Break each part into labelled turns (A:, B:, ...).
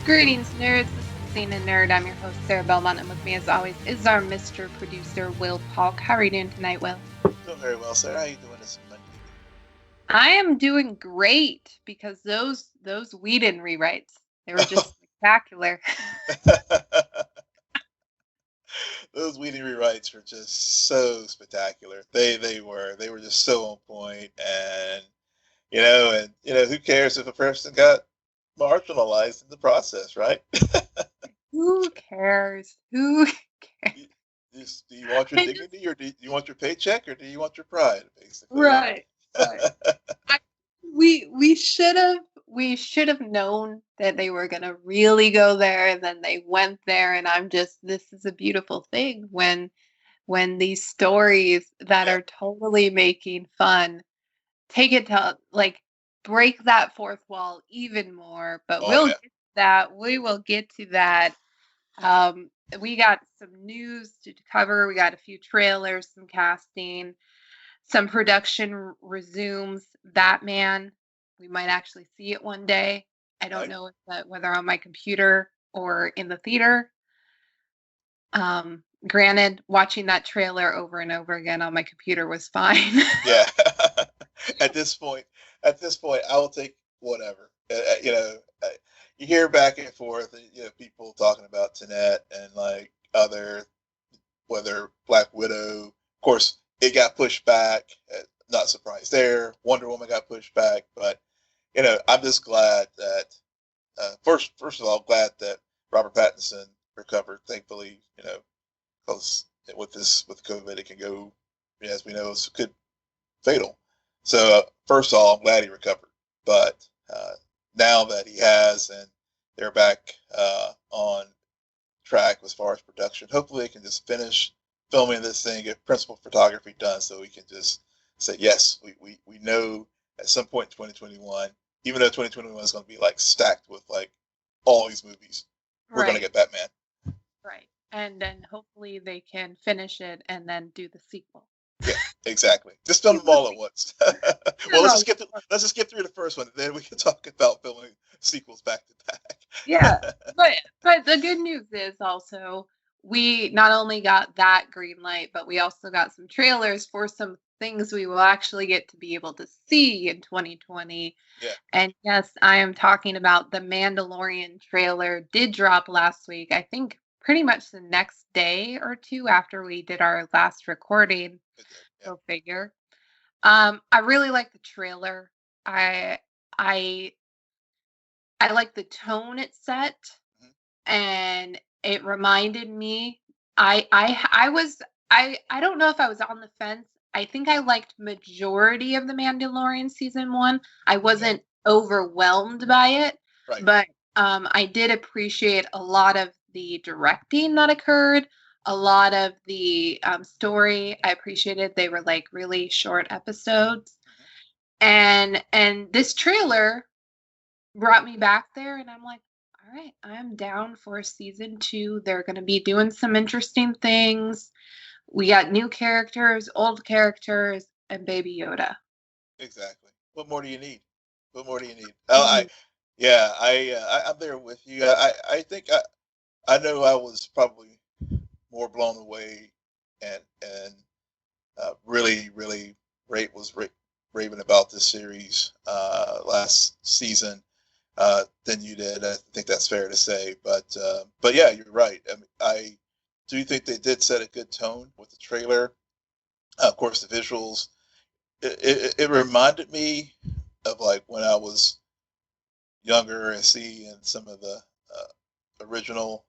A: Greetings, nerds. This is CNN Nerd. I'm your host, Sarah Belmont, and with me, as always, is our Mr. Producer, Will Polk. How are you doing tonight, Will?
B: Doing very well, Sarah. How you doing this Monday
A: I am doing great because those Whedon rewrites, they were just spectacular.
B: evening? Those Whedon rewrites were just so spectacular. They were just so on point, and who cares if a person got marginalized in the process, right?
A: Who cares? Who cares?
B: You- do you want your
A: I just,
B: dignity, or do you want your paycheck, or do you want your pride, basically, right?
A: right, right. I, we should have known that they were gonna really go there, and then they went there, and this is a beautiful thing when these stories that
B: Yeah.
A: are totally making fun take it to like break that fourth wall even more. But
B: Oh
A: we'll
B: yeah.
A: get to that. We will get to that. Um, we got some news to cover. We got a few trailers, some casting, some production resumes. Batman. We might actually see it one day. I don't
B: Right.
A: know whether on my computer or in the theater. Granted, watching that trailer over and over again on my computer was fine.
B: Yeah. at this point, I will take whatever. You hear back and forth, people talking about Tenet and like other, whether Black Widow. Of course, it got pushed back. Not surprised there. Wonder Woman got pushed back, but I'm just glad that first of all, glad that Robert Pattinson recovered. Thankfully, because with COVID, it can go, as we know, it's could fatal. So first of all, I'm glad he recovered. But now that he has, and they're back on track as far as production, hopefully they can just finish filming this thing, get principal photography done, so we can just say yes, we know at some point in 2021, even though 2021 is going to be like stacked with like all these movies, we're going to
A: Right,
B: get Batman.
A: right. And then hopefully they can finish it and then do the sequel.
B: Yeah, exactly. Just film
A: Do
B: them
A: the
B: all at
A: sequel.
B: once.
A: No,
B: Well,
A: no.
B: let's just get through the first one, and then we can talk about filming sequels back to
A: Yeah,
B: back.
A: but the good news is also we not only got that green light, but we also got some trailers for some things we will actually get to be able to see in 2020.
B: Yeah.
A: And yes, I am talking about the Mandalorian trailer did drop last week. I think pretty much the next day or two after we did our last recording.
B: It did. Yeah.
A: Go figure. I really like the trailer. I I I like the tone it set,
B: Hmm.
A: and it reminded me. I don't know if I was on the fence. I think I liked majority of the Mandalorian season one. I
B: Yeah.
A: wasn't overwhelmed by it,
B: Right.
A: but I did appreciate a lot of the directing that occurred. A lot of the story I appreciated. They were like really short episodes,
B: Hmm.
A: and this trailer brought me back there, and I'm like, all right, I'm down for season two. They're going to be doing some interesting things. We got new characters, old characters, and Baby Yoda.
B: Exactly. What more do you need? What more do you need?
A: Mhm.
B: Yeah, I'm there with you. I think I know I was probably more blown away, and really raving about this series last season than you did. I think that's fair to say. But yeah, you're right. I mean, I do think they did set a good tone with the trailer. Of course, the visuals. It reminded me of like when I was younger and seeing some of the original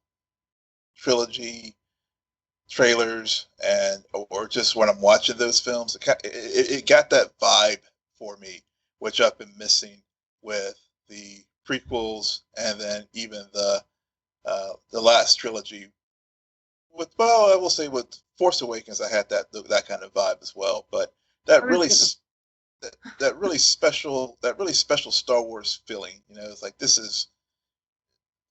B: trilogy trailers, and or just when I'm watching those films, it got that vibe for me, which I've been missing with the prequels, and then even the last trilogy. With, well, I will say with Force Awakens, I had that kind of vibe as well. But that
A: I was
B: really
A: gonna.
B: that really special Star Wars feeling. It's like this is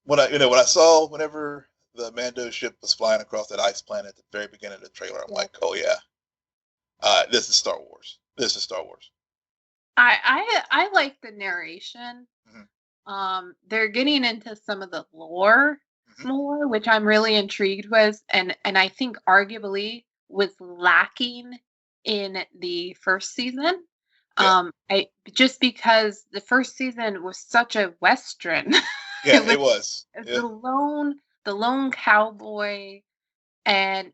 B: when I saw whenever the Mando ship was flying across that ice planet at the very beginning of the trailer. I'm
A: Yeah.
B: like, oh yeah, this is Star Wars. This is Star Wars.
A: I like the narration.
B: Hmm.
A: They're getting into some of the lore
B: Hmm.
A: more, which I'm really intrigued with, and I think arguably was lacking in the first season.
B: Yeah,
A: I just because the first season was such a western.
B: yeah,
A: It was
B: it was. Yeah,
A: the lone cowboy, and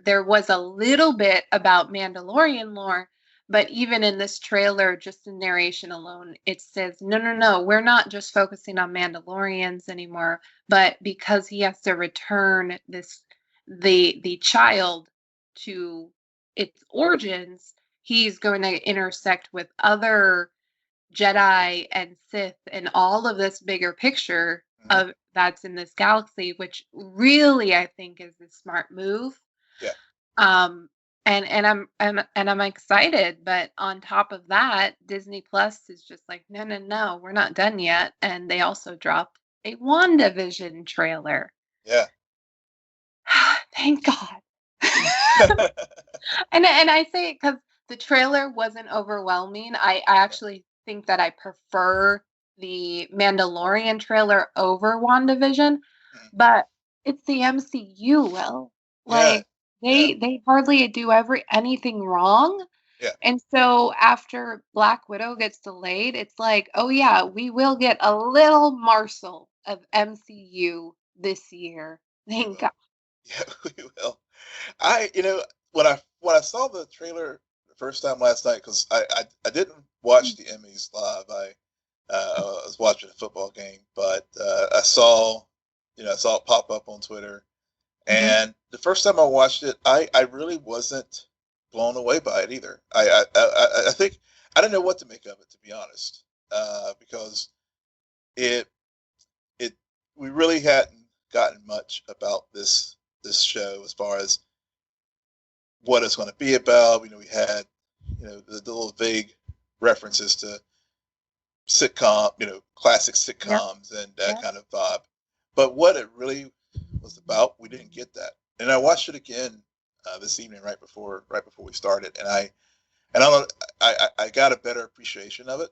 A: there was a little bit about Mandalorian lore, but even in this trailer, just the narration alone, it says no, no, no, we're not just focusing on Mandalorians anymore, but because he has to return the child to its origins, he's going to intersect with other Jedi and Sith and all of this bigger picture
B: hmm,
A: of that's in this galaxy, which really I think is a smart move.
B: yeah.
A: Um, and I'm excited, but on top of that, Disney Plus is just like, no, no, no, we're not done yet, and they also dropped a WandaVision trailer.
B: Yeah.
A: Thank God. And I say it because the trailer wasn't overwhelming. I actually think that I prefer the Mandalorian trailer over WandaVision,
B: Mhm.
A: but it's the MCU, Will.
B: Yeah,
A: Like
B: yeah,
A: they hardly do anything wrong.
B: yeah.
A: And so after Black Widow gets delayed, it's like, oh yeah, we will get a little morsel of MCU this year.
B: We
A: Thank God.
B: will. Yeah, we will. When I saw the trailer the first time last night, because I didn't watch the Emmys live. I was watching a football game, but I saw it pop up on Twitter,
A: Mhm.
B: and the first time I watched it, I really wasn't blown away by it either. I think I didn't know what to make of it, to be honest, because it it we really hadn't gotten much about this show as far as what it's going to be about. We had the little vague references to sitcom, classic
A: Yep.
B: sitcoms and that
A: Yep.
B: kind of vibe. But what it really was about, we didn't get that. And I watched it again this evening right before we started, and I got a better appreciation of it.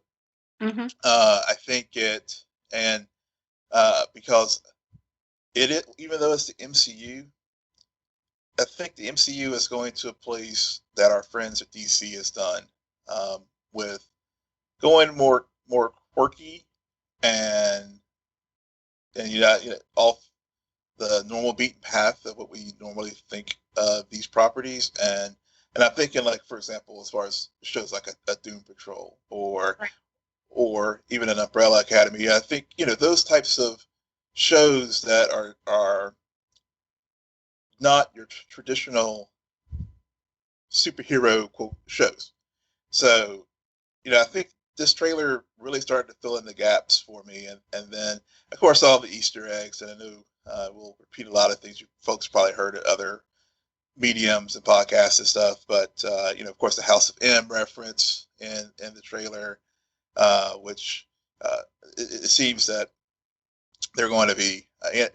A: Mhm.
B: I think it and because even though it's the MCU, I think the MCU is going to a place that our friends at DC has done, with going more quirky and off the normal beaten path of what we normally think of these properties. And I'm thinking, like, for example, as far as shows like a Doom Patrol
A: Right.
B: or even an Umbrella Academy. I think those types of shows that are not your traditional superhero quote shows. So I think this trailer really started to fill in the gaps for me, and then of course all the Easter eggs, and I know we'll repeat a lot of things you folks probably heard at other mediums and podcasts and stuff, but of course the House of M reference in the trailer, which uh, it seems that they're going to be,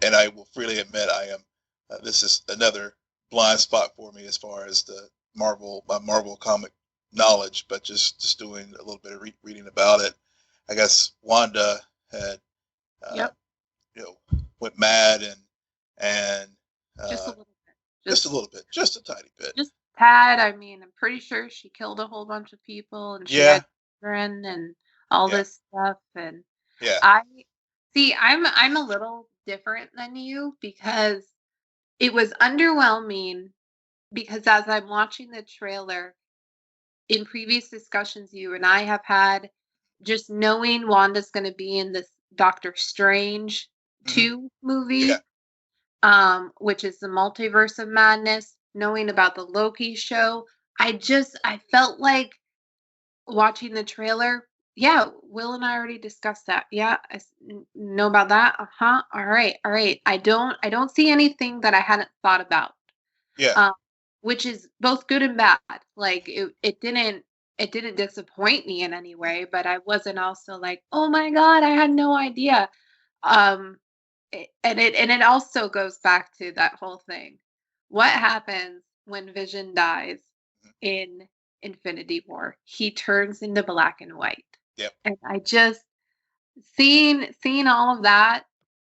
B: and I will freely admit I am. This is another blind spot for me as far as my Marvel comic knowledge, but just doing a little bit of reading about it. I guess Wanda had, uh,
A: Yep.
B: went mad and
A: Just a
B: uh,
A: little bit.
B: just a
A: Just
B: little bit, just a tiny bit.
A: just tad. I mean, I'm pretty sure she killed a whole bunch of people and she
B: Yeah,
A: had children and all
B: yeah,
A: this stuff. And
B: yeah.
A: I see I'm a little different than you because it was underwhelming because as I'm watching the trailer, in previous discussions you and I have had, just knowing Wanda's going to be in this Doctor Strange
B: Hmm.
A: 2
B: Yeah,
A: movie, which is the Multiverse of Madness, knowing about the Loki show, I felt like watching the trailer. Yeah, Will and I already discussed that. Yeah, know about that. Uh-huh. All right. All right. I don't see anything that I hadn't thought about.
B: yeah,
A: Um, which is both good and bad. Like it didn't disappoint me in any way, but I wasn't also like, "Oh my God, I had no idea." Um, and it also goes back to that whole thing. What happens when Vision dies
B: mhm,
A: in Infinity War? He turns into black and white.
B: yep,
A: And I just seeing all of that,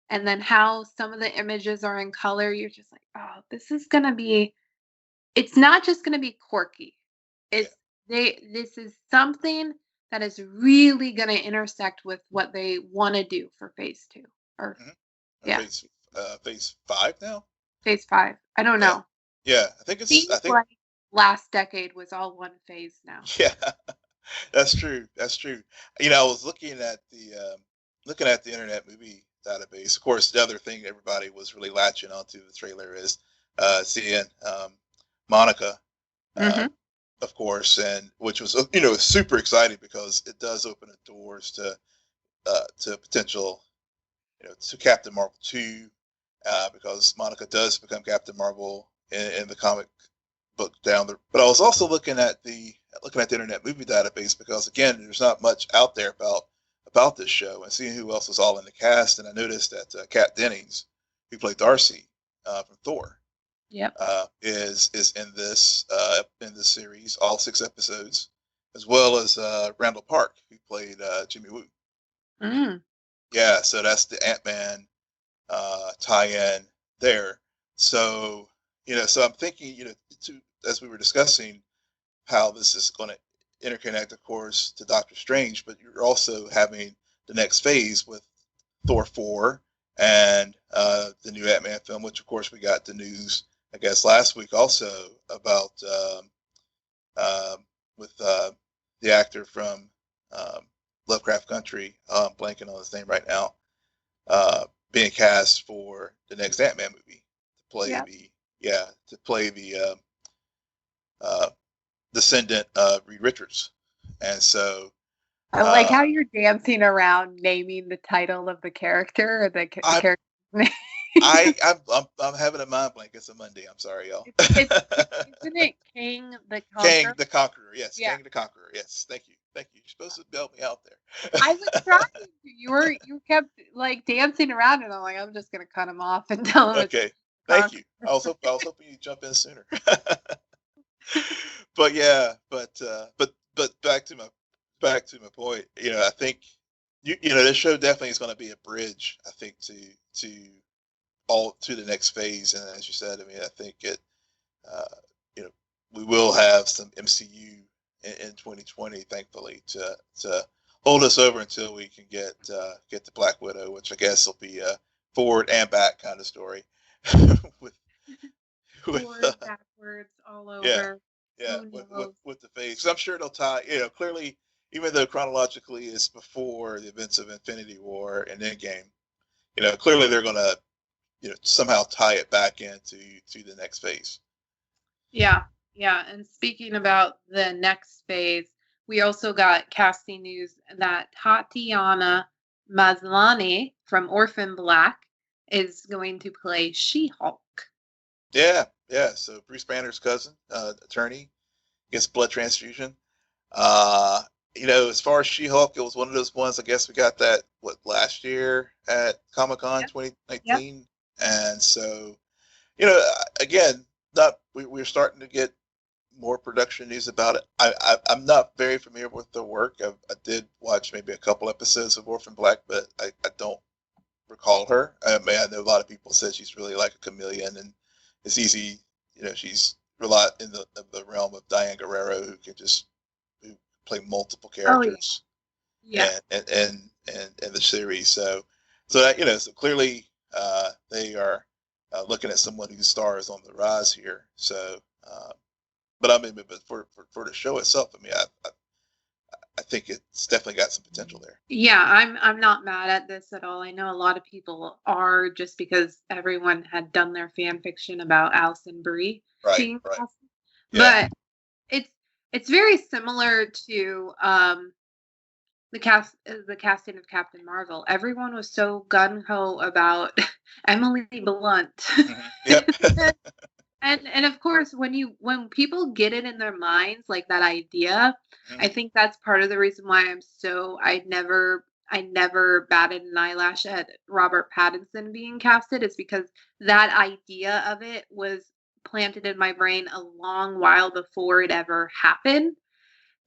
A: and then how some of the images are in color, you're just like, oh, this is gonna be. It's not just gonna be quirky.
B: Yeah.
A: It's This is something that is really gonna intersect with what they want to do for phase two. Or
B: Hmm.
A: yeah,
B: Phase 5 now.
A: phase five. I don't
B: Yeah,
A: know.
B: yeah. I think it's. I
A: Seems
B: think
A: like last decade was all one phase now.
B: yeah. That's true. That's true. I was looking at the Internet Movie Database. Of course, the other thing everybody was really latching onto the trailer is seeing Monica, uh,
A: Mm-hmm.
B: of course, and which was super exciting because it does open the doors to potential to Captain Marvel 2, because Monica does become Captain Marvel in the comic book down there. But I was also looking at the Internet Movie Database because again, there's not much out there about this show and seeing who else was all in the cast. And I noticed that Kat Dennings, who played Darcy from Thor,
A: Yep.
B: is in this series, all 6 episodes, as well as Randall Park, who played Jimmy Woo.
A: Mm.
B: Yeah, so that's the Ant-Man tie-in there. So so I'm thinking, as we were discussing, how this is going to interconnect, of course, to Doctor Strange, but you're also having the next phase with Thor 4 and the new Ant-Man film, which of course we got the news, I guess, last week also about with the actor from um, Lovecraft Country, blanking on his name right now, being cast for the next Ant-Man movie to play
A: Yep.
B: the uh, descendant of Reed Richards, and so
A: I like
B: uh,
A: how you're dancing around naming the title of the character or the
B: I
A: character's name.
B: I'm having a mind blank. It's a Monday. I'm sorry, y'all.
A: Isn't it King the
B: Kang
A: Conqueror?
B: the Conqueror. Yes,
A: Yeah.
B: Kang the Conqueror. Yes, thank you, thank you. You're supposed to help me out
A: I was
B: there.
A: trying to. You kept like dancing around, and I'm like, I'm just gonna cut him off and tell him it's
B: Okay, thank
A: Conqueror.
B: you. I was hoping you'd jump in sooner. But yeah, but back to my point. I think this show definitely is going to be a bridge. I think to all to the next phase, and as you said, I mean, I think uh, you know, we will have some MCU in 2020, thankfully, to hold us over until we can get to Black Widow, which I guess will be a forward and back kind of story with with
A: Forward, backwards, all
B: yeah,
A: over.
B: yeah,
A: Who
B: with
A: knows?
B: with the phase. 'Cause I'm sure it'll tie. Clearly, even though chronologically it's before the events of Infinity War and Endgame, clearly they're gonna somehow tie it back to the next phase.
A: Yeah, yeah. And speaking about the next phase, we also got casting news that Tatiana Maslany from Orphan Black is going to play She-Hulk.
B: Yeah, yeah. So Bruce Banner's cousin, attorney, gets blood transfusion. Uh, as far as She-Hulk, it was one of those ones. I guess we got that last year at Comic Con
A: Yep. Yep.
B: 2019, and so again, not we're starting to get more production news about it. I'm not very familiar with the work. I did watch maybe a couple episodes of Orphan Black, but I don't recall her. I mean, I know a lot of people said she's really like a chameleon, and it's easy. She's a lot in the realm of Diane Guerrero, who play multiple
A: Oh yeah.
B: characters
A: Yeah.
B: and the series. So that so clearly they are looking at someone whose star is on the rise here. So, but I mean, but for the show itself, I mean, I think it's definitely got some potential there.
A: Yeah, I'm not mad at this at all. I know a lot of people are just because everyone had done their fan fiction about Alison Brie
B: Right,
A: being
B: right,
A: cast.
B: yeah,
A: But it's it's very similar to the casting of Captain Marvel. Everyone was so gung ho about Emily Blunt.
B: yep,
A: And of course when people get it in their minds like that idea, I think that's part of the reason why I never batted an eyelash at Robert Pattinson being casted is because that idea of it was planted in my brain a long while before it ever happened.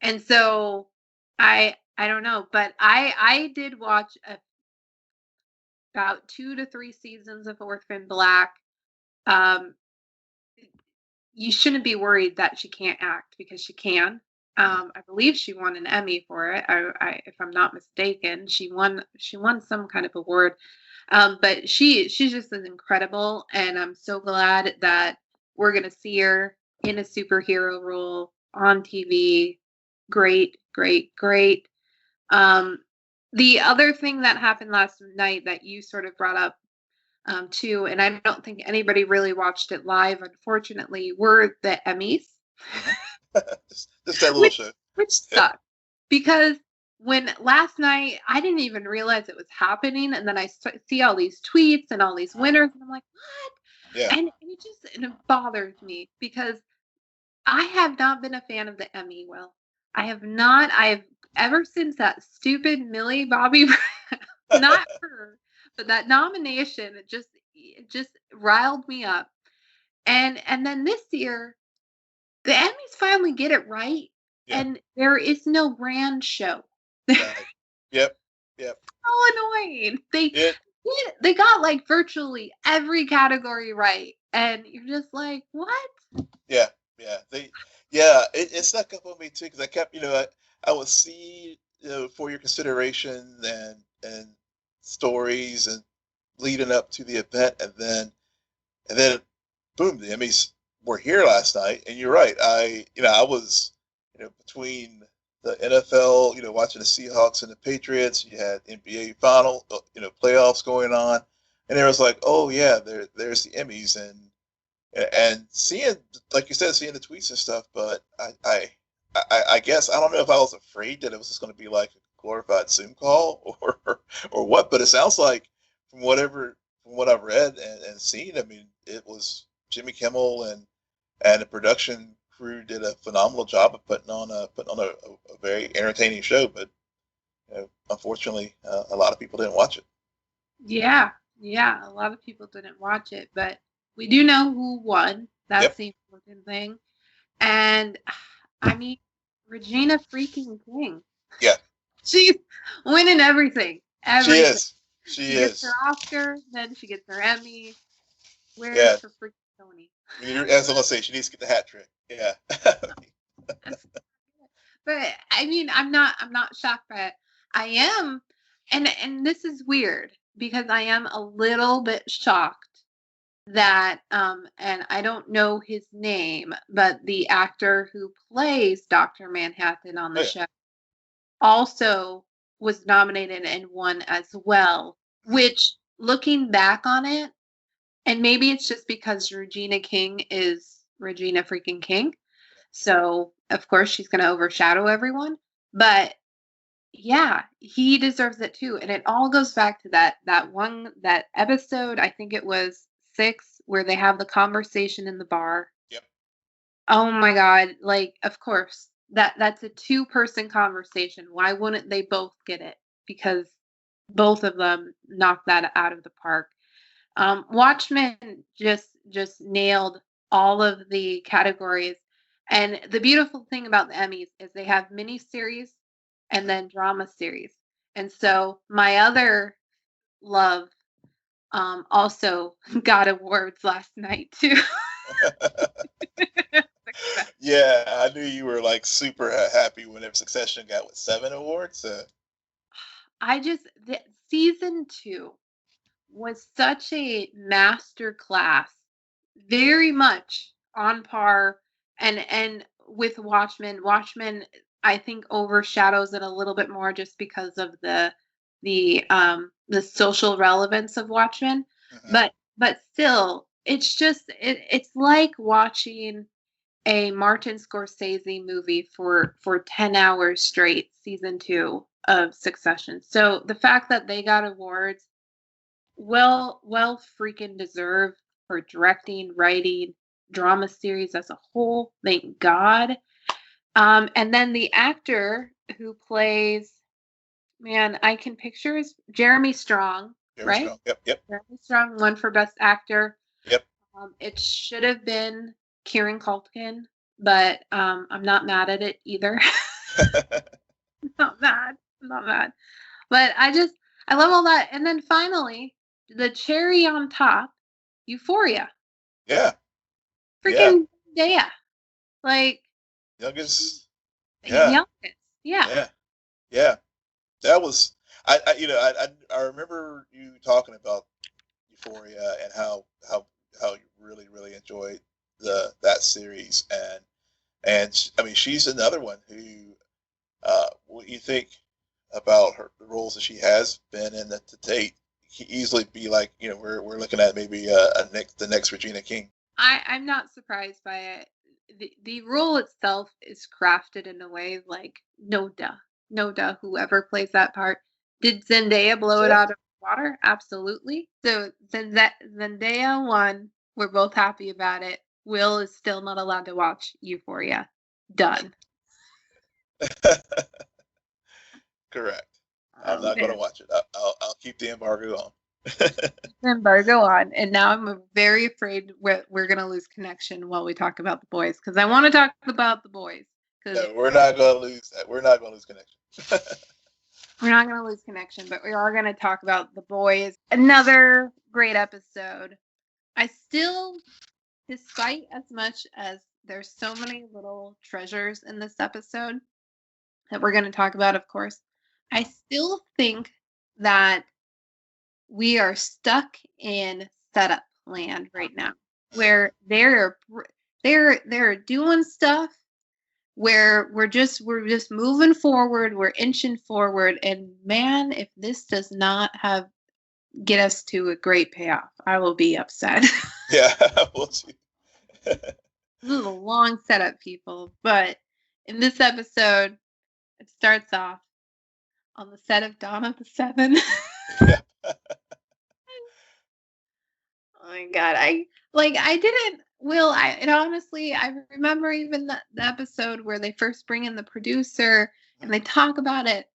A: And so I I don't know, but I did watch about 2 to 3 seasons of Orphan Black. Um, you shouldn't be worried that she can't act because she can. I believe she won an Emmy for it. If I'm not mistaken, she won some kind of award. But she's just as incredible, and I'm so glad that we're gonna see her in a superhero role on TV. Great, great, great. Um, the other thing that happened last night that you sort of brought up too, and I don't think anybody really watched it live, unfortunately, were the Emmys.
B: Just that little
A: which,
B: show.
A: which sucked because when last night I didn't even realize it was happening, and then I see all these tweets and all these winners, and I'm like, what?
B: Yeah.
A: And it bothers me because I have not been a fan of the Emmy. Well, I have not. I've ever since that stupid Millie Bobby, not her, but that nomination, it just riled me up. And then this year, the Emmys finally get it right,
B: Yeah.
A: and there is no brand show.
B: Right. Yep. Yep.
A: So annoying.
B: It.
A: They got like virtually every category right, and you're just like, what?
B: Yeah. Yeah. Yeah. It snuck up on me too because I kept, I would see, for your consideration and stories and leading up to the event, and then boom, the Emmys were here last night. And you're right. I was, between the NFL, watching the Seahawks and the Patriots. You had NBA playoffs going on, and there was like, oh yeah, there's the Emmys, and seeing, like you said, seeing the tweets and stuff. But I guess I don't know if I was afraid that it was just going to be like a glorified Zoom call or what. But it sounds like from what I've read and seen, I mean, it was Jimmy Kimmel and the production crew did a phenomenal job of putting on a very entertaining show. But unfortunately, a lot of people didn't watch it.
A: Yeah, yeah. A lot of people didn't watch it, but we do know who won. That's
B: Yep.
A: the important thing. And I mean, Regina freaking King.
B: Yeah.
A: She's winning everything.
B: She
A: Everything.
B: is. She
A: gets
B: is.
A: her Oscar, then she gets her Emmy. Where's
B: Yeah.
A: her freaking Tony?
B: As I'm gonna say, she needs to get the hat trick. Yeah.
A: But I mean, I'm not shocked by it. I am, and this is weird because I am a little bit shocked that and I don't know his name, but the actor who plays Dr. Manhattan on the
B: Oh, yeah.
A: show also was nominated and won as well, which looking back on it, and maybe it's just because Regina King is Regina freaking King. So, of course, she's going to overshadow everyone. But yeah, he deserves it too. And it all goes back to that episode, I think it was 6, where they have the conversation in the bar.
B: Yep.
A: Oh my God, like of course. That's a two-person conversation. Why wouldn't they both get it? Because both of them knocked that out of the park. Watchmen just nailed all of the categories. And the beautiful thing about the Emmys is they have mini series and then drama series. And so my other love also got awards last night too.
B: Yeah, I knew you were like super happy whenever Succession got 7 awards.
A: Season 2 was such a master class, very much on par and with Watchmen. Watchmen, I think, overshadows it a little bit more just because of the social relevance of Watchmen.
B: Mm-hmm.
A: But still, it's like watching a Martin Scorsese movie for 10 hours straight, season 2 of Succession. So the fact that they got awards, well freaking deserved for directing, writing, drama series as a whole. Thank God. And then the actor who plays, man, I can picture his Jeremy Strong,
B: Very
A: right?
B: strong. Yep.
A: Jeremy Strong won for Best Actor.
B: Yep.
A: It should have been Kieran Culkin, but I'm not mad at it either. Not mad. Not bad. But I love all that. And then finally, the cherry on top, Euphoria.
B: Yeah, yeah,
A: Freaking Daya. Like,
B: youngest. Yeah,
A: youngest. Yeah.
B: yeah, yeah. That was I remember you talking about Euphoria and how you really really enjoyed the that series and I mean she's another one who what you think about her the roles that she has been in to date can easily be like we're looking at maybe the next Regina King.
A: I'm not surprised by it. The role itself is crafted in a way like no duh, whoever plays that part. Did Zendaya blow it
B: Sure.
A: out of the water? Absolutely. So Zendaya won. We're both happy about it. Will is still not allowed to watch Euphoria. Done.
B: Correct. I'm not going to
A: There's
B: watch it. I'll keep the embargo on.
A: embargo on, and now I'm very afraid we're gonna lose connection while we talk about the boys because I want to talk about the boys because
B: No, we're not going to lose that. We're not going to lose connection.
A: we're not gonna lose connection, but we are gonna talk about the boys. Another great episode. I still, despite as much as there's so many little treasures in this episode that we're gonna talk about, of course, I still think that we are stuck in setup land right now where they're doing stuff where we're just moving forward, we're inching forward, and man, if this does not have get us to a great payoff, I will be upset.
B: Yeah, we'll see.
A: This is a long setup, people, but in this episode it starts off on the set of Dawn of the Seven.
B: Yeah.
A: Oh my god, I didn't Will I and honestly I remember even the episode where they first bring in the producer and they talk about it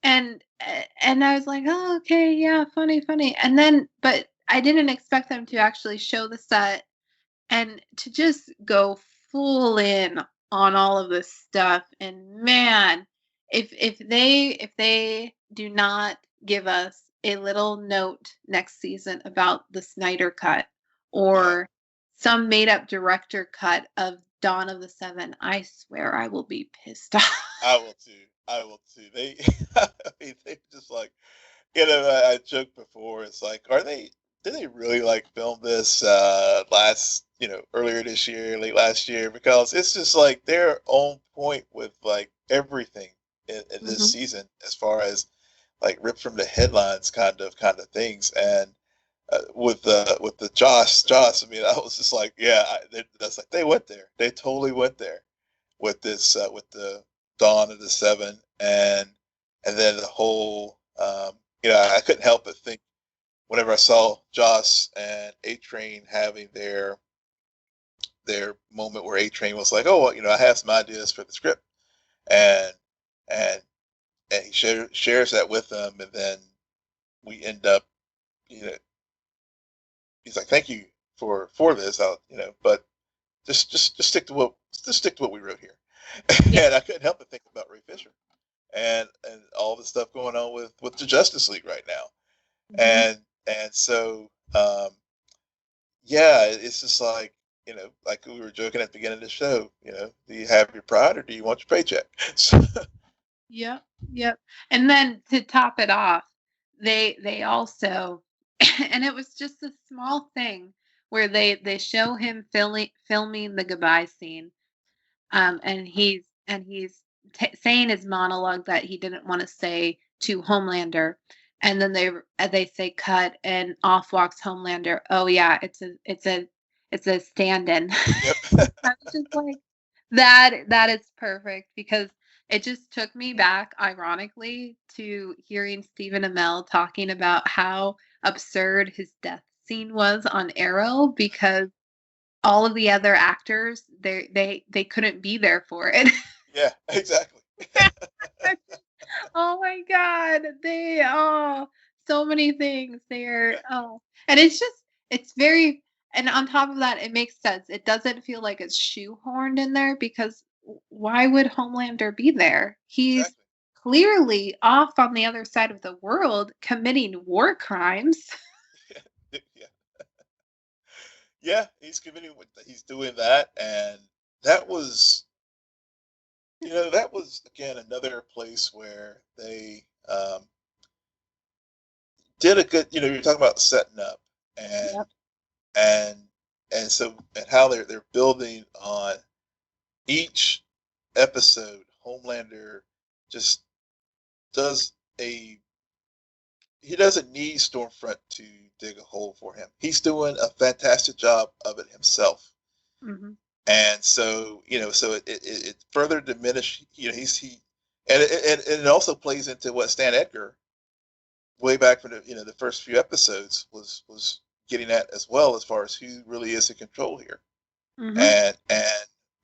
A: and I was like, "Oh, okay, yeah, funny." And then but I didn't expect them to actually show the set and to just go full in on all of this stuff and man, if they do not give us a little note next season about the Snyder cut
B: Yeah.
A: or some made up director cut of Dawn of the Seven, I swear I will be pissed off.
B: I will too. I will too. They, I mean, they just like, I joked before. It's like, did they really like film this last, earlier this year, late last year? Because it's just like they're on point with like everything in this
A: Mhm.
B: season as far as like ripped from the headlines kind of things. And with the Joss, I mean, I was just like, yeah, that's like they went there. They totally went there with this with the Dawn of the Seven and then the whole I couldn't help but think whenever I saw Joss and A Train having their moment where A Train was like, oh well, I have some ideas for the script and and and he shares that with them and then we end up you know he's like thank you for this but just stick to what we wrote here
A: Yeah.
B: and I couldn't help but think about Ray Fisher and all the stuff going on with the Justice League right now.
A: Mhm.
B: And so yeah, it's just like we were joking at the beginning of the show, do you have your pride or do you want your paycheck? So,
A: Yep. Yep. And then to top it off, they also and it was just a small thing where they show him filming the goodbye scene. And he's saying his monologue that he didn't want to say to Homelander, and then they say cut, and off walks Homelander. Oh yeah, it's a stand-in.
B: yep.
A: I was just like, that is perfect because it just took me back, ironically, to hearing Stephen Amell talking about how absurd his death scene was on Arrow because all of the other actors they couldn't be there for it.
B: Yeah, exactly.
A: Oh my god, so many things there. Oh, and it's very and on top of that, it makes sense. It doesn't feel like it's shoehorned in there because why would Homelander be there? He's
B: Exactly.
A: clearly off on the other side of the world committing war crimes.
B: Yeah. Yeah, he's doing that, and that was, that was again another place where they did a good, you're talking about setting up and
A: Yep.
B: and so and how they're building on each episode. Homelander just does a he doesn't need Stormfront to dig a hole for him. He's doing a fantastic job of it himself.
A: Hmm.
B: And so so it further diminished. And it also plays into what Stan Edgar way back from the first few episodes was getting at as well, as far as who really is in control here.
A: Hmm.
B: And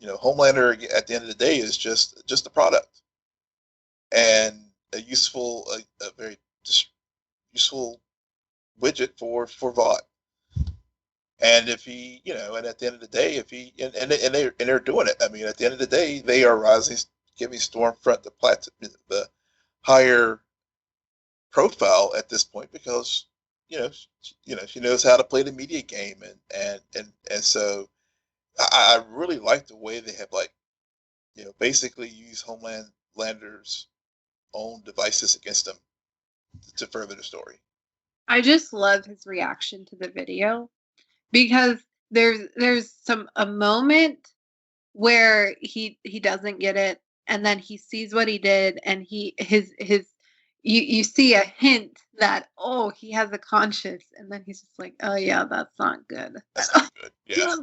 B: Homelander at the end of the day is just a product and a very just useful widget for Vought. And if he, and at the end of the day, if he and they're doing it. I mean, at the end of the day, they are rising, giving Stormfront the higher profile at this point because she knows how to play the media game, and so I really like the way they have basically used Homelander's own devices against them to further the story.
A: I just love his reaction to the video because there's a moment where he doesn't get it, and then he sees what he did, and his you see a hint that, oh, he has a conscience, and then he's just like, oh yeah, that's not good.
B: That's not good. Yeah.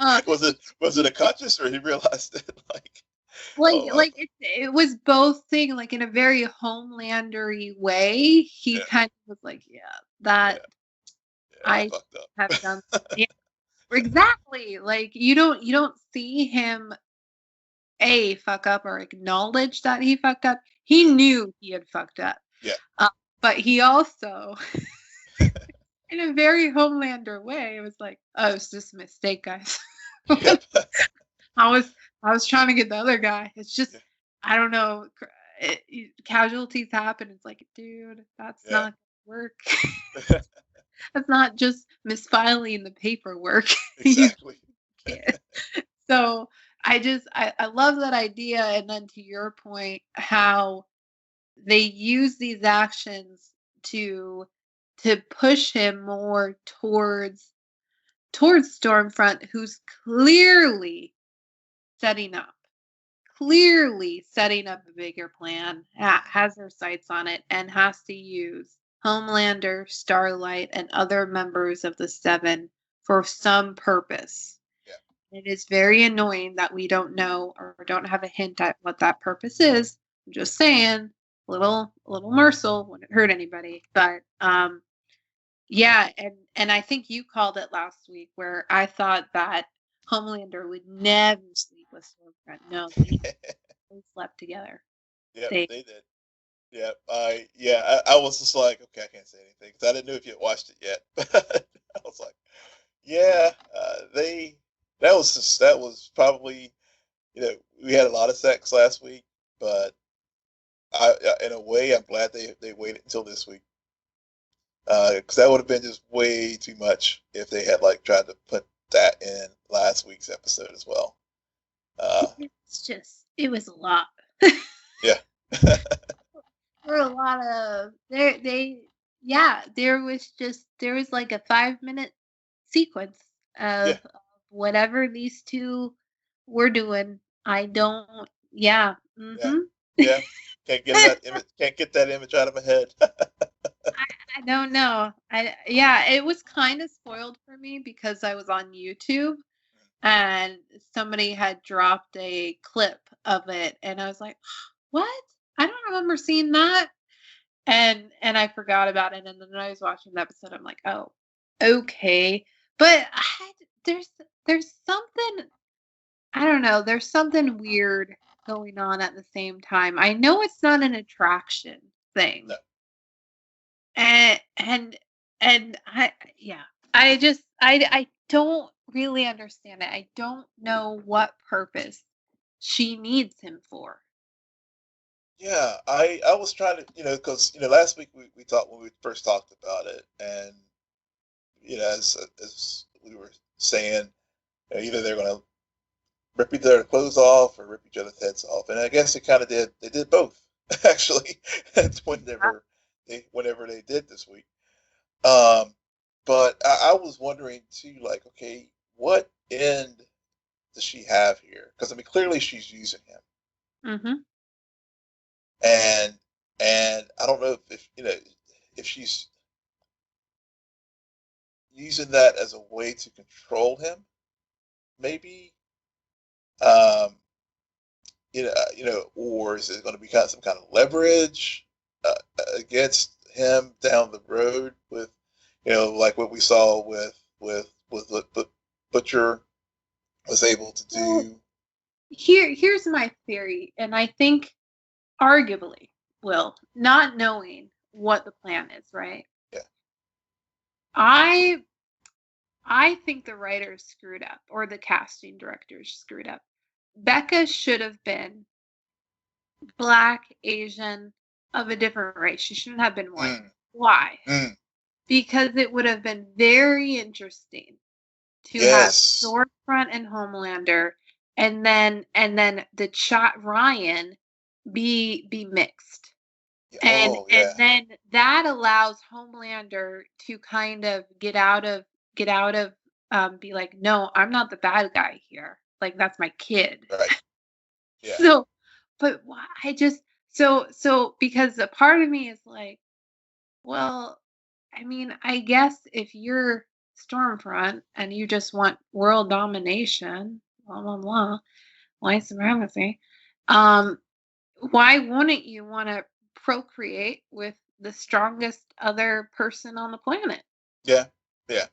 A: uh,
B: Was it a conscious, or he realized it
A: like
B: oh
A: it was both thing, like in a very Homelandery way. He
B: yeah,
A: kind of was like, yeah,
B: yeah,
A: that
B: I
A: I
B: fucked up.
A: have done. Yeah, exactly. Like you don't see him fuck up or acknowledge that he fucked up. He knew he had fucked up.
B: Yeah.
A: But he also, in a very Homelander way, was like, "Oh, it's just a mistake, guys."
B: Yep.
A: I was trying to get the other guy. It's just,
B: Yeah.
A: I don't know. Casualties happen. It's like, dude, that's
B: Yeah.
A: not gonna work. That's not just misfiling the paperwork. You
B: Exactly.
A: can't. So I love that idea. And then to your point, how they use these actions to push him more towards Stormfront, who's clearly setting up a bigger plan, has her sights on it, and has to use Homelander, Starlight, and other members of the Seven for some purpose.
B: Yeah.
A: It is very annoying that we don't know or don't have a hint at what that purpose is. I'm just saying, little morsel wouldn't hurt anybody. But yeah, and I think you called it last week where I thought that Homelander would never sleep with Stormfront. No, they slept together.
B: Yep,
A: They
B: they did. Yep. I was just like, okay, I can't say anything because I didn't know if you had watched it yet. But I was like, yeah, they that was probably we had a lot of sex last week, but in a way I'm glad they waited until this week because that would have been just way too much if they had tried to put that in last week's episode as well.
A: it was a lot.
B: Yeah.
A: There were a lot of there was like a 5-minute sequence
B: Yeah.
A: of whatever these two were doing. I don't yeah.
B: Yeah.
A: Mm-hmm.
B: Yeah. Can't get that image out of my head.
A: I don't know. Yeah, it was kind of spoiled for me because I was on YouTube and somebody had dropped a clip of it and I was like, "What? I don't remember seeing that." And I forgot about it, and then I was watching the episode, I'm like, "Oh, okay." But there's something, I don't know, there's something weird going on at the same time. I know it's not an attraction thing.
B: No.
A: And I yeah, I don't really understand it. I don't know what purpose she needs him for.
B: Yeah, I was trying to, because last week we talked when we first talked about it, and as we were saying, either they're going to rip each other's clothes off or rip each other's heads off, and I guess it kind of did. They did both actually. Whenever they did this week. Um, but I was wondering too, like, okay, what end does she have here? Because I mean, clearly she's using him,
A: Mm-hmm.
B: and I don't know if she's using that as a way to control him, maybe. Um, or is it going to be kind of some kind of leverage uh, against him down the road with, like what we saw with what Butcher was able to
A: Well,
B: do.
A: here's my theory, and I think arguably, Will, not knowing what the plan is, right?
B: Yeah.
A: I I think the writers screwed up, or the casting directors screwed up. Becca should have been Black, Asian, of a different race. She shouldn't have been white.
B: Mm,
A: Why?
B: mm,
A: Because it would have been very interesting to have
B: yes.
A: Stormfront and Homelander, and then the shot Ryan be mixed. And
B: Oh
A: and
B: yeah.
A: then that allows Homelander to kind of get out of be like, no, I'm not the bad guy here. Like that's my kid.
B: Right. Yeah.
A: So, but why I just so because a part of me is like, well, I mean, I guess if you're Stormfront and you just want world domination, blah blah blah, white supremacy, um, why wouldn't you want to procreate with the strongest other person on the planet?
B: Yeah. Yeah.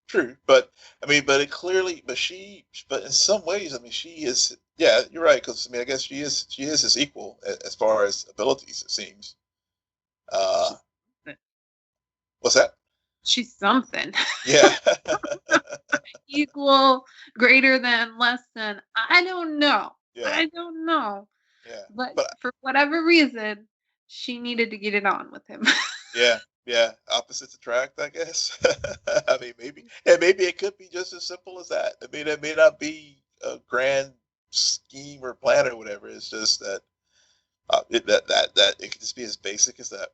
B: True. But I mean, but it clearly, but in some ways, I mean, she is. Yeah, you're right. Because I mean, I guess she is his equal as far as abilities. It seems. Uh,
A: She's something.
B: what's that?
A: She's something.
B: Yeah.
A: Equal, greater than, less than. I don't know.
B: Yeah.
A: I don't know.
B: Yeah.
A: But
B: But
A: for whatever reason, she needed to get it on with him.
B: yeah, yeah, opposites attract, I guess. I mean, maybe it could be just as simple as that. I mean, it may not be a grand scheme or plan or whatever. It's just that that it could just be as basic as that.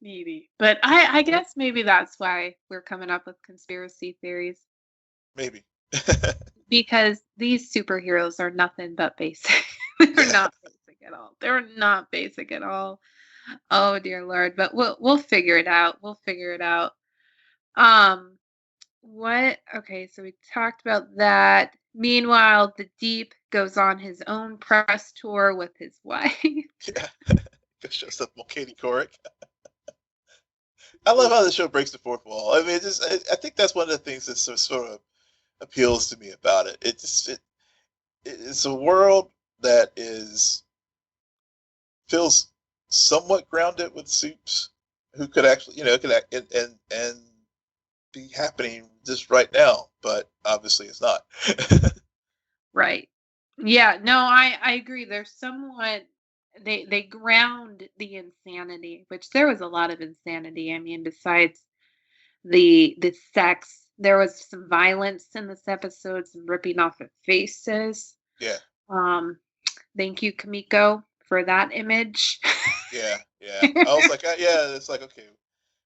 A: Maybe. But I guess maybe that's why we're coming up with conspiracy theories.
B: Maybe.
A: Because these superheroes are nothing but basic. They're
B: Yeah.
A: not basic at all. They're not basic at all. Oh dear Lord. But we'll figure it out. We'll figure it out. Um what okay, so we talked about that. Meanwhile, the Deep goes on his own press tour with his wife.
B: Yeah. Go show up on Katie Couric. I love how the show breaks the fourth wall. I mean, I think that's one of the things that sort of appeals to me about it. It's a world that is feels somewhat grounded with Soups, who could actually, could act and be happening just right now, but obviously it's not.
A: Right. Yeah, no, I agree. There's somewhat they ground the insanity, which there was a lot of insanity. I mean, besides the sex, there was some violence in this episode, some ripping off of faces.
B: Yeah,
A: Um, thank you, Kamiko, for that image.
B: yeah, yeah. I was like, yeah, it's like okay,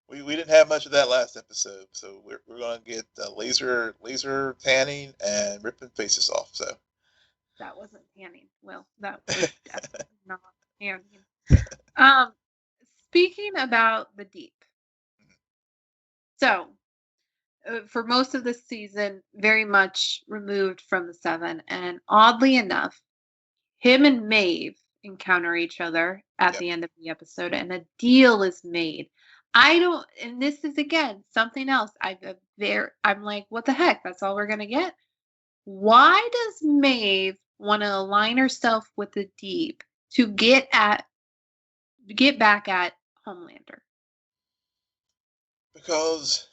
B: we didn't have much of that last episode, so we're gonna get laser tanning and ripping faces off. So
A: That wasn't tanning. Well, that was definitely not tanning. Um, speaking about the Deep, so for most of the season, very much removed from the Seven. And oddly enough, him and Maeve encounter each other at
B: yep.
A: the end of the episode, and a deal is made. I don't, and this is again something else. I'm like, what the heck? That's all we're gonna get. Why does Maeve want to align herself with the Deep to get back at Homelander?
B: Because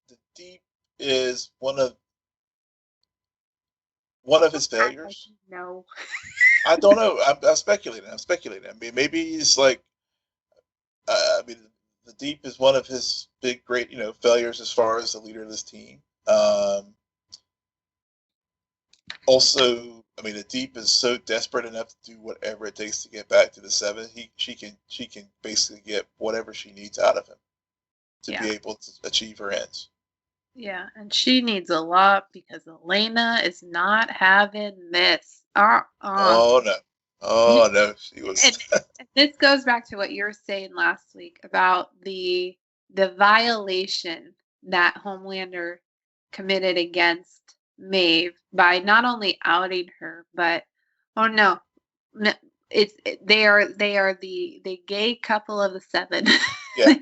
B: the Deep is one of one of his failures?
A: No.
B: I don't know. I'm speculating. I mean, maybe he's like, I mean, the Deep is one of his big, great, failures as far as the leader of this team. Also, I mean, the Deep is so desperate enough to do whatever it takes to get back to the 7. She can basically get whatever she needs out of him to be able to achieve her ends.
A: Yeah, and she needs a lot because Elena is not having this.
B: Oh no. Oh no, she was.
A: And this goes back to what you were saying last week about the violation that Homelander committed against Maeve by not only outing her, but they are the gay couple of the 7.
B: Yeah.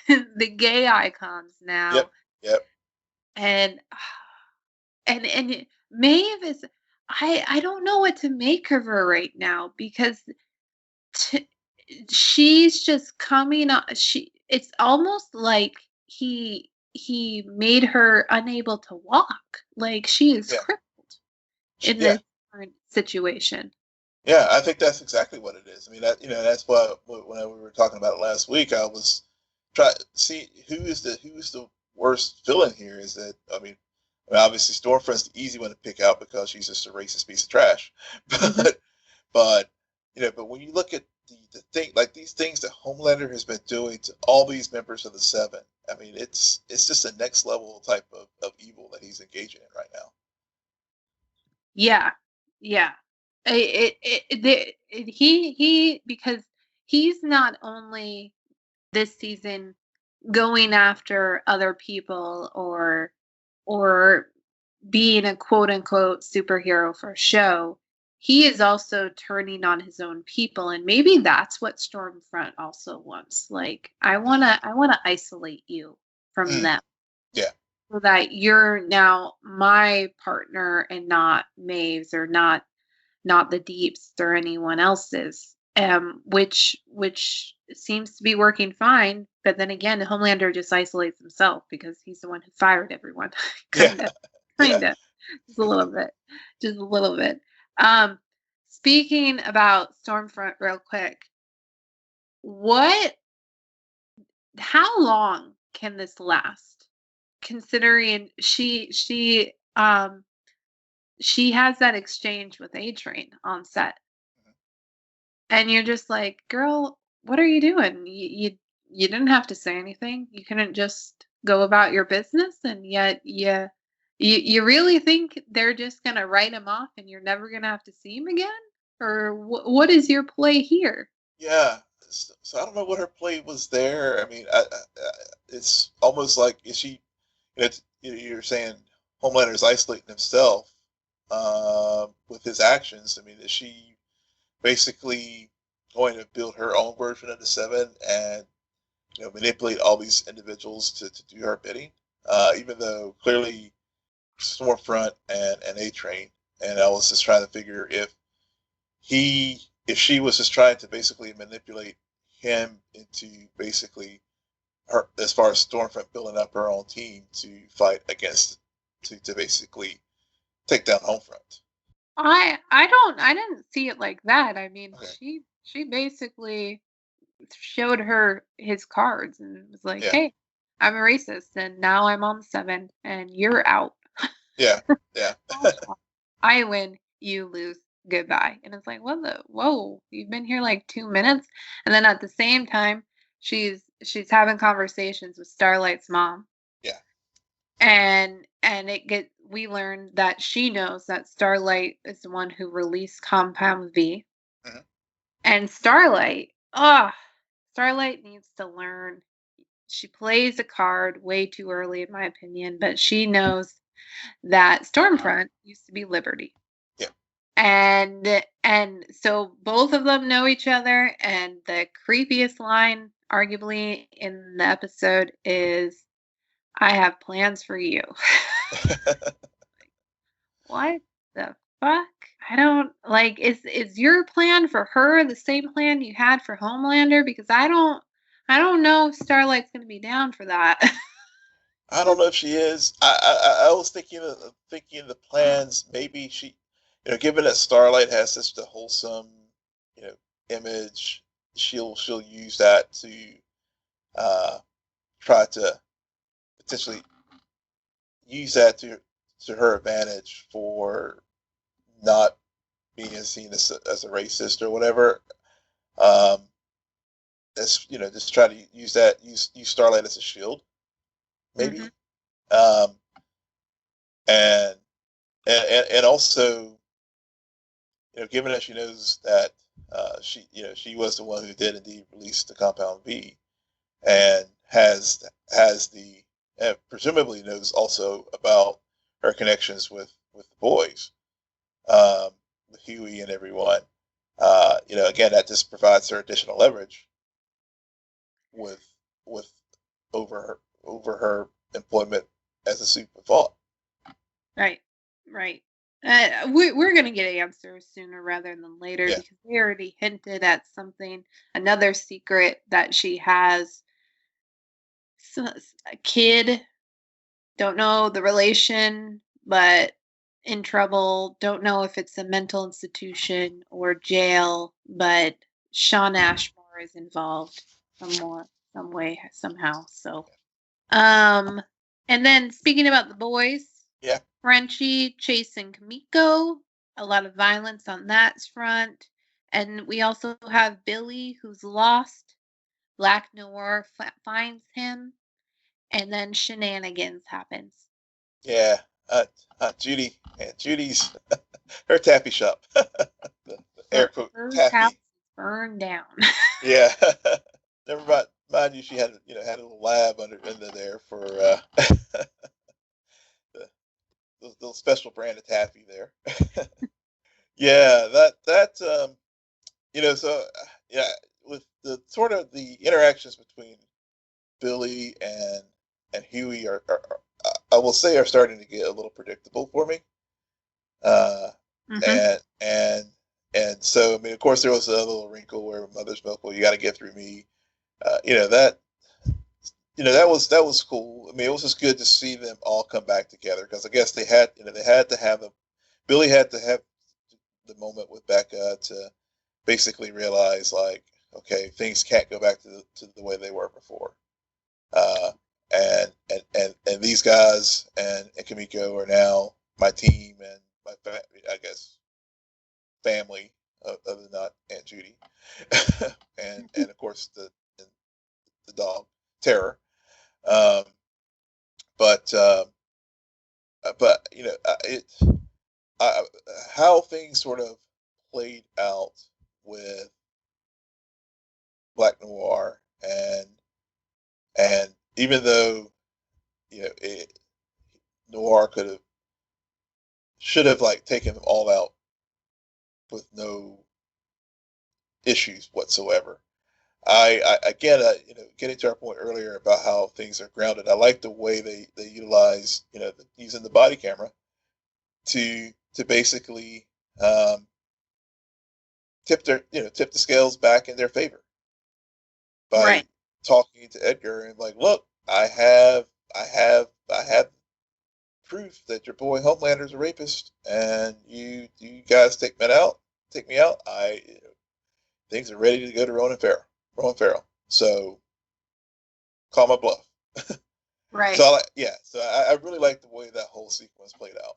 A: The gay icons now.
B: Yep.
A: And Maeve is I don't know what to make of her right now because she's just coming up. It's almost like he made her unable to walk. Like she is crippled in this current situation.
B: Yeah, I think that's exactly what it is. I mean, that's why when we were talking about it last week, I was trying to see who is the worst villain here. Is that I mean, obviously Stormfront's the easy one to pick out because she's just a racist piece of trash. But but when you look at the thing, like these things that Homelander has been doing to all these members of the 7, I mean, it's just a next level type of evil that he's engaging in right now.
A: Yeah. He because he's not only this season going after other people or being a quote unquote superhero for show, he is also turning on his own people, and maybe that's what Stormfront also wants. Like, I wanna isolate you from them.
B: Yeah.
A: So that you're now my partner and not Maeve's or not the Deep's or anyone else's. Which seems to be working fine, but then again, Homelander just isolates himself because he's the one who fired everyone. Kinda. Just a little bit. Speaking about Stormfront real quick, how long can this last? Considering she has that exchange with A-Train on set. And you're just like, girl, what are you doing? You didn't have to say anything. You couldn't just go about your business, and yet you really think they're just gonna write him off and you're never gonna have to see him again? Or what is your play here?
B: Yeah. So I don't know what her play was there. I mean, it's almost like is she? You're saying Homelander is isolating himself with his actions. I mean, is she basically going to build her own version of the 7 and manipulate all these individuals to do her bidding? Even though clearly Stormfront and A-Train, and I was just trying to figure if she was just trying to basically manipulate him into basically her, as far as Stormfront building up her own team to fight against to basically take down Homefront.
A: I didn't see it like that. I mean, she basically showed her his cards and was like, "Hey, I'm a racist, and now I'm on the 7, and you're out."
B: Yeah.
A: I win, you lose, goodbye. And it's like, whoa, you've been here like 2 minutes. And then at the same time, she's having conversations with Starlight's mom.
B: Yeah.
A: And we learn that she knows that Starlight is the one who released Compound V. Mm-hmm. And Starlight needs to learn. She plays a card way too early, in my opinion, but she knows that Stormfront used to be Liberty.
B: Yeah.
A: And so both of them know each other, and the creepiest line arguably in the episode is, "I have plans for you." What the fuck? I don't like is your plan for her the same plan you had for Homelander? Because I don't know if Starlight's gonna be down for that.
B: I don't know if she is. I was thinking the plans. Maybe she, given that Starlight has such a wholesome, you know, image, she'll use that to try to potentially use that to her advantage for not being seen as a racist or whatever. Um, just try to use Starlight as a shield, maybe.
A: Mm-hmm.
B: Um, and and also, given that she knows that she was the one who did indeed release the Compound V, and has the presumably knows also about her connections with the boys, with Huey and everyone. Again, that just provides her additional leverage with with over her employment as a super thought.
A: Right, right. We're going to get answers sooner rather than later
B: Yeah.
A: because they already hinted at something, another secret that she has. A kid, don't know the relation, but in trouble. Don't know if it's a mental institution or jail, but Sean Ashmore is involved some way, somehow. So, and then speaking about the boys,
B: Yeah.
A: Frenchie chasing Kamiko, a lot of violence on that front. And we also have Billy, who's lost. Black Noir finds him, and then shenanigans happens.
B: Yeah. Judy, man, Judy's her taffy shop. the air quote
A: Her house
B: taffy.
A: burned down.
B: Yeah. Never mind you, she had had a little lab under there for the little special brand of taffy there. Yeah, so yeah, with the sort of the interactions between Billy and Huey are I will say are starting to get a little predictable for me. Uh,
A: Mm-hmm.
B: and so I mean, of course, there was a little wrinkle where Mother's Milk, well, you got to get through me. That that was cool. I mean, it was just good to see them all come back together because I guess they had to have Billy had to have the moment with Becca to basically realize like, okay, things can't go back to the way they were before. Uh, and these guys and Kamiko are now my team and I guess family, other than not Aunt Judy, and of course the dog Terror. Um, but it I, how things sort of played out with Black Noir and even though Noir should have like taken them all out with no issues whatsoever. I again, getting to our point earlier about how things are grounded. I like the way they utilize, using the body camera to basically um, tip the scales back in their favor by
A: Right.
B: talking to Edgar and like, look, I have proof that your boy Homelander's a rapist, and you guys take me out. Things are ready to go to Ronan Farrell. So call my bluff.
A: Right.
B: So I really like the way that whole sequence played out.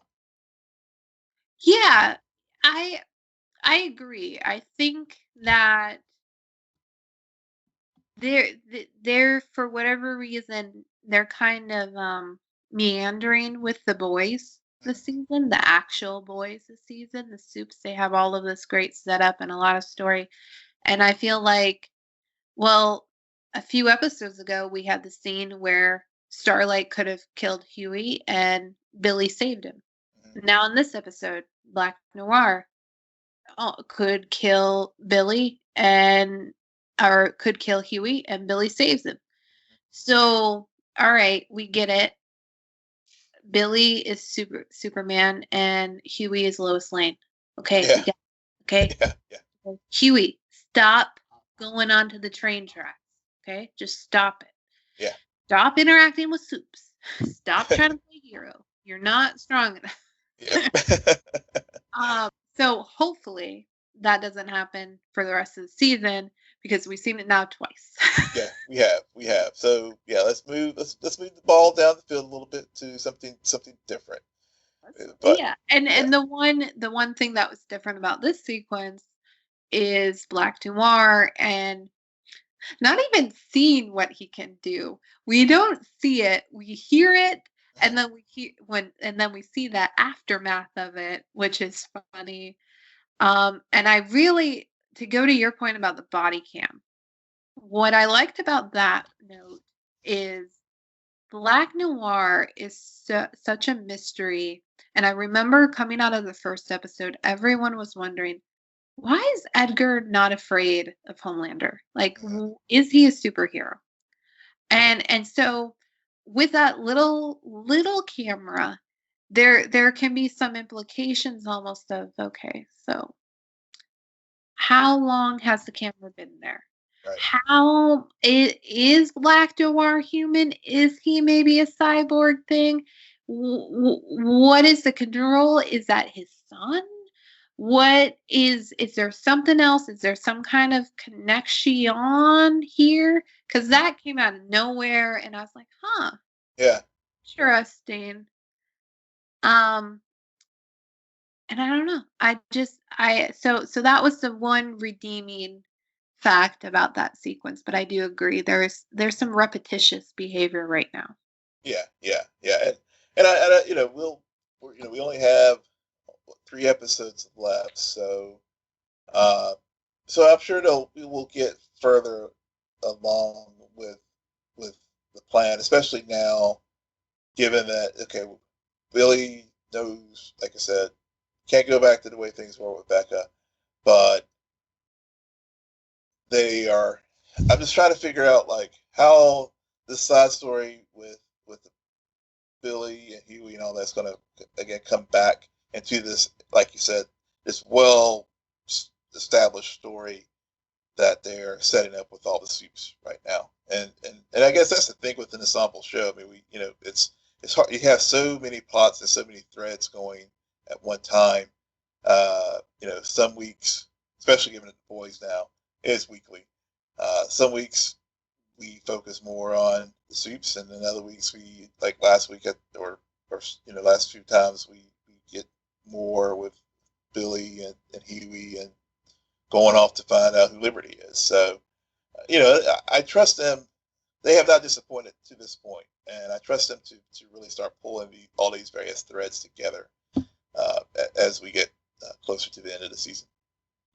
A: Yeah, I I agree. I think that they're for whatever reason they're kind of meandering with the boys this season, the actual boys this season, the Soups. They have all of this great setup and a lot of story, and I feel like, well, a few episodes ago we had the scene where Starlight could have killed Huey and Billy saved him.
B: Mm-hmm.
A: Now in this episode, Black Noir could kill Billy and or could kill Huey and Billy saves him. So, all right, we get it. Billy is Superman and Huey is Lois Lane. Okay, we
B: Yeah,
A: got it. Okay.
B: yeah, yeah,
A: Huey, stop going onto the train tracks. Okay? Just stop it.
B: yeah.
A: Stop interacting with Soups. Stop trying to play hero. You're not strong enough.
B: Yeah.
A: So hopefully that doesn't happen for the rest of the season because we've seen it now twice.
B: Yeah, we have. So yeah, let's move the ball down the field a little bit to something different. But
A: Yeah,
B: yeah,
A: and the one thing that was different about this sequence is Black Noir and not even seeing what he can do. We don't see it. We hear it, and then we see the aftermath of it, which is funny. And I really, to go to your point about the body cam, what I liked about that note is Black Noir is such a mystery. And I remember coming out of the first episode, everyone was wondering, why is Edgar not afraid of Homelander? Like, is he a superhero? And so with that little camera, there can be some implications almost of, okay, so how long has the camera been there?
B: right.
A: How is Black Noir human? Is he maybe a cyborg thing? What is the control? Is that his son? What is there something else? Is there some kind of connection here? Because that came out of nowhere, and I was like, huh,
B: Yeah,
A: interesting. Um, and I don't know. So that was the one redeeming fact about that sequence, but I do agree there's some repetitious behavior right now.
B: yeah, and I we only have 3 episodes left, uh, so I'm sure we will get further along with the plan, especially now, given that okay, Billy knows, like I said, can't go back to the way things were with Becca, but they are. I'm just trying to figure out like how this side story with Billy and Huey and all that's going to again come back into this, like you said, this well established story that they're setting up with all the soups right now. And I guess that's the thing with an ensemble show. I mean, it's hard. You have so many plots and so many threads going at one time. Some weeks, especially given the boys now, it's weekly. Some weeks we focus more on the soups, and then other weeks we like last week or last few times we get more with Billy and Huey and going off to find out who Liberty is. So I trust them. They have not disappointed to this point, and I trust them to really start pulling all these various threads together as we get closer to the end of the season.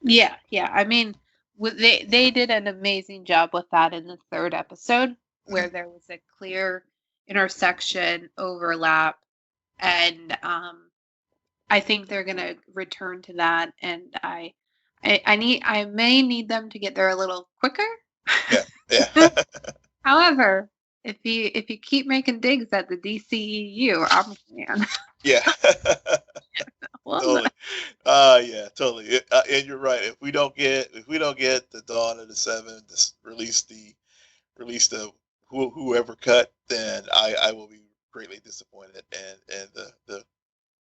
A: Yeah, yeah. I mean, they did an amazing job with that in the third episode, where
B: Mm-hmm.
A: there was a clear intersection overlap, and I think they're gonna return to that, and I may need them to get there a little quicker.
B: Yeah, yeah,
A: However, if you keep making digs at the DCEU, I'm a fan.
B: yeah.
A: Well,
B: Totally. Yeah, totally. And you're right. If we don't get the Dawn of the Seven, release the whoever cut, then I will be greatly disappointed, and the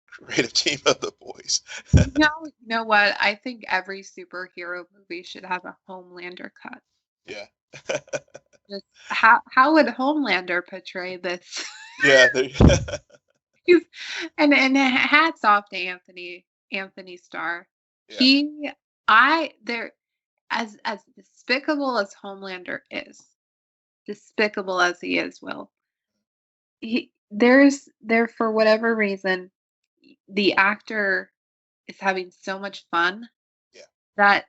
B: creative team of the boys.
A: you know what? I think every superhero movie should have a Homelander cut.
B: Yeah.
A: Just how would Homelander portray this?
B: Yeah.
A: He's, and hats off to Anthony Starr.
B: Yeah.
A: He I there as despicable as Homelander is, despicable as he is, Will. There for whatever reason, the actor is having so much fun
B: Yeah.
A: that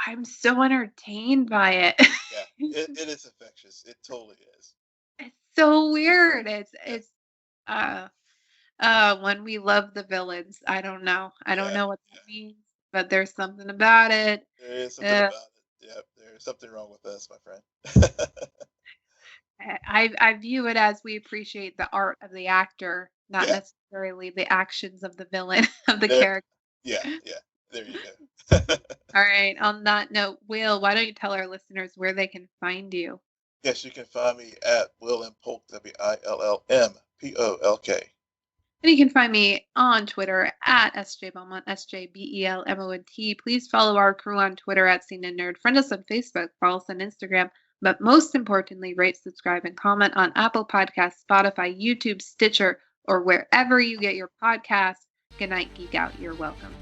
A: I'm so entertained by it.
B: Yeah. It is infectious. It totally is.
A: It's so weird. It's
B: Yeah.
A: it's uh when we love the villains. I don't know. I don't
B: Yeah.
A: know what
B: Yeah.
A: that means, but there's something about it.
B: There is something
A: Uh,
B: about it. Yeah. There's something wrong with us, my friend.
A: I view it as we appreciate the art of the actor, not
B: Yeah.
A: necessarily the actions of the villain of the
B: There.
A: character.
B: Yeah. Yeah. There you go.
A: All right. On that note, Will, why don't you tell our listeners where they can find you?
B: Yes, you can find me at Will and Polk, WILLMPOLK.
A: And you can find me on Twitter at SJ Belmont, SJBELMONT. Please follow our crew on Twitter at CNN Nerd. Friend us on Facebook, follow us on Instagram. But most importantly, rate, subscribe, and comment on Apple Podcasts, Spotify, YouTube, Stitcher, or wherever you get your podcasts. Good night, Geek Out. You're welcome.